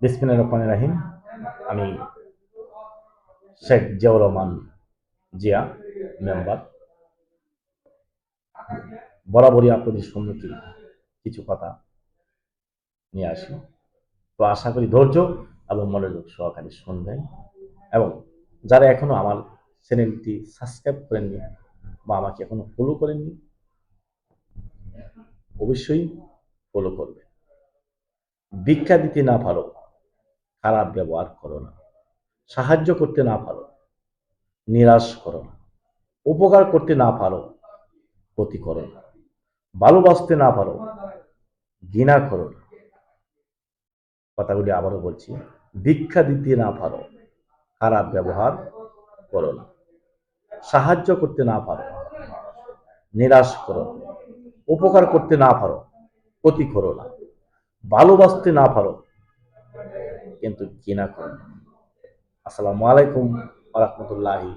বিসমিল্লাহির রহমানির রহিম। আমি শেখ জিয়াউর রহমান জিয়া, মেম্বার। বরাবরই আপনাদের সম্মুখে কিছু কথা নিয়ে আসি। তো আশা করি ধৈর্য এবং মনোযোগ সহকারে শুনবেন, এবং যারা এখনো আমার চ্যানেলটি সাবস্ক্রাইব করেননি বা আমাকে এখনো ফলো করেননি, অবশ্যই ফলো করবেন। ভিক্ষা দিতে না পারো, খারাপ ব্যবহার করো না। সাহায্য করতে না পারো, নিরাশ করো না। উপকার করতে না পারো, ক্ষতি করো না। ভালোবাসতে না পারো, ঘৃণা করো না। কথাগুলি আবারও বলছি, ভিক্ষা দিতে না পারো, খারাপ ব্যবহার করো না। সাহায্য করতে না পারো, নিরাশ করো না। উপকার করতে না পারো, ক্ষতি করো না। ভালোবাসতে না পারো, কিন্তু ঘৃণা করো না। আসসালামু আলাইকুম ওয়া রাহমাতুল্লাহি